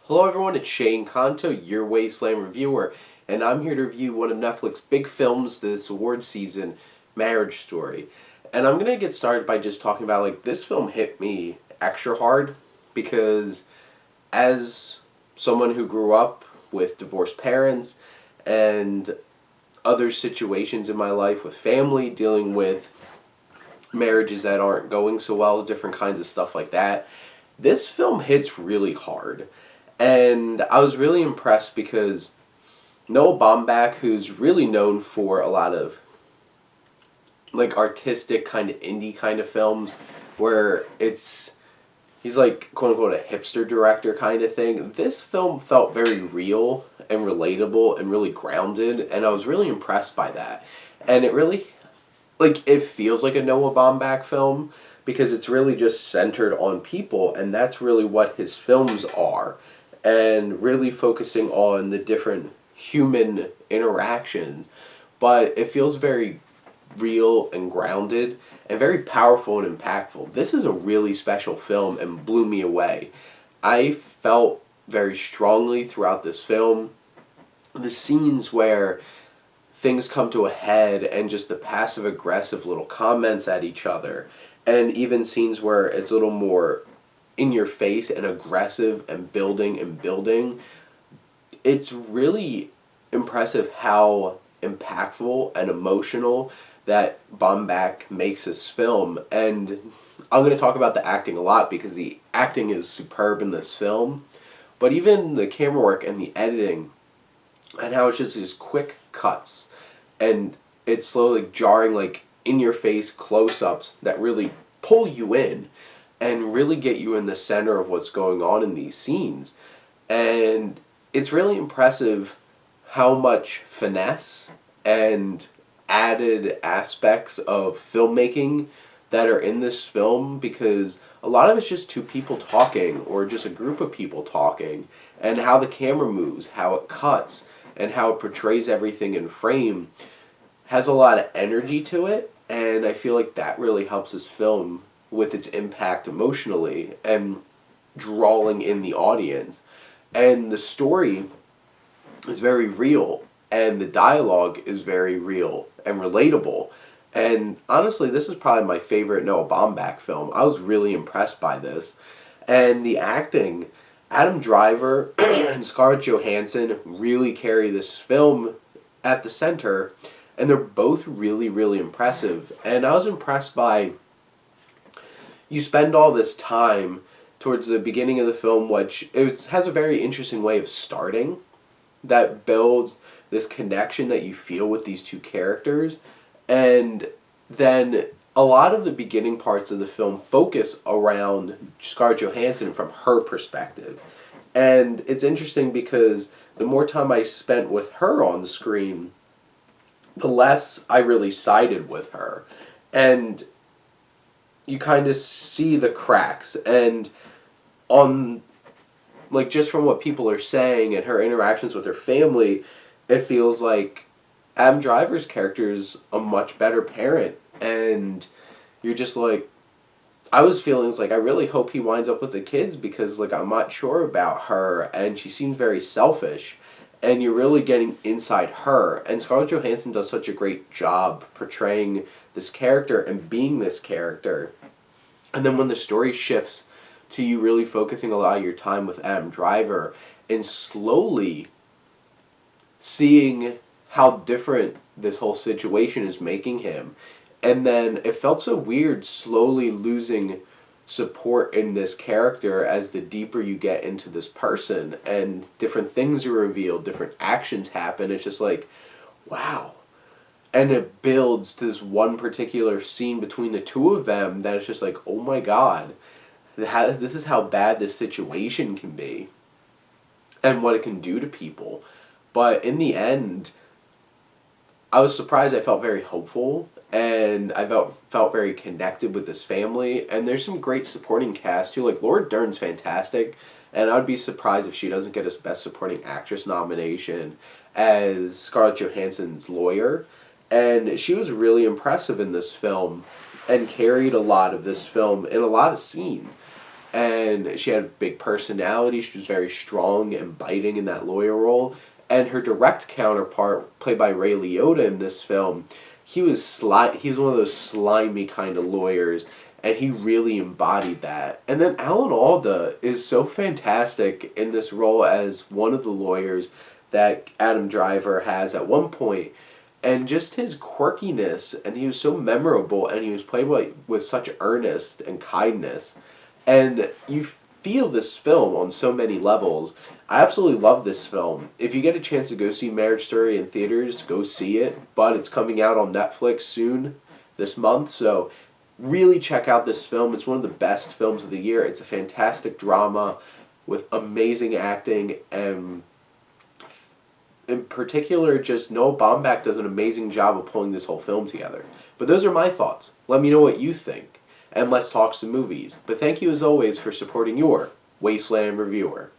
Hello everyone, it's Shane Kanto, your Wasteland reviewer, and I'm here to review one of Netflix's big films this award season, Marriage Story. And I'm going to get started by just talking about, this film hit me extra hard because as someone who grew up with divorced parents and other situations in my life with family, dealing with marriages that aren't going so well, different kinds of stuff like that, this film hits really hard. And I was really impressed because Noah Baumbach, who's really known for a lot of artistic kind of indie kind of films where he's like quote unquote a hipster director kind of thing. This film felt very real and relatable and really grounded, and I was really impressed by that. And it really it feels like a Noah Baumbach film because it's really just centered on people, and that's really what his films are. And really focusing on the different human interactions. But it feels very real and grounded and very powerful and impactful. This is a really special film and blew me away. I felt very strongly throughout this film. The scenes where things come to a head and just the passive aggressive little comments at each other, and even scenes where it's a little more in your face and aggressive and building. It's really impressive how impactful and emotional that Baumbach makes this film. And I'm going to talk about the acting a lot because the acting is superb in this film. But even the camera work and the editing and how it's just these quick cuts and it's slowly jarring in your face close-ups that really pull you in and really get you in the center of what's going on in these scenes. And it's really impressive how much finesse and added aspects of filmmaking that are in this film, because a lot of it's just two people talking or just a group of people talking, and how the camera moves, how it cuts, and how it portrays everything in frame has a lot of energy to it, and I feel like that really helps this film with its impact emotionally and drawing in the audience. And the story is very real, and the dialogue is very real and relatable. And honestly, this is probably my favorite Noah Baumbach film. I was really impressed by this. And the acting, Adam Driver and Scarlett Johansson really carry this film at the center, and they're both really, really impressive. And I was impressed by, you spend all this time towards the beginning of the film, which it has a very interesting way of starting that builds this connection that you feel with these two characters. And then a lot of the beginning parts of the film focus around Scarlett Johansson from her perspective. And it's interesting because the more time I spent with her on the screen, the less I really sided with her. And you kind of see the cracks, and on just from what people are saying and her interactions with her family, it feels like Adam Driver's character is a much better parent, and you're just I was feeling I really hope he winds up with the kids because I'm not sure about her, and she seems very selfish, and you're really getting inside her. And Scarlett Johansson does such a great job portraying this character and being this character. And then when the story shifts to you really focusing a lot of your time with Adam Driver and slowly seeing how different this whole situation is making him. And then it felt so weird slowly losing support in this character as the deeper you get into this person and different things are revealed, different actions happen. It's just wow. And it builds to this one particular scene between the two of them that it's just oh my god, this is how bad this situation can be and what it can do to people. But in the end, I was surprised. I felt very hopeful, and I felt very connected with this family. And there's some great supporting cast too. Laura Dern's fantastic, and I'd be surprised if she doesn't get a Best Supporting Actress nomination as Scarlett Johansson's lawyer. And she was really impressive in this film and carried a lot of this film in a lot of scenes. and she had a big personality. She was very strong and biting in that lawyer role. And her direct counterpart, played by Ray Liotta in this film, he was he was one of those slimy kind of lawyers, and he really embodied that. And then Alan Alda is so fantastic in this role as one of the lawyers that Adam Driver has at one point. And just his quirkiness, and he was so memorable, and he was played with such earnest and kindness. And you feel this film on so many levels. I absolutely love this film. If you get a chance to go see Marriage Story in theaters, go see it. But it's coming out on Netflix soon this month, so really check out this film. It's one of the best films of the year. It's a fantastic drama with amazing acting, and in particular, just Noah Baumbach does an amazing job of pulling this whole film together. But those are my thoughts. Let me know what you think, and let's talk some movies. But thank you as always for supporting your Wasteland reviewer.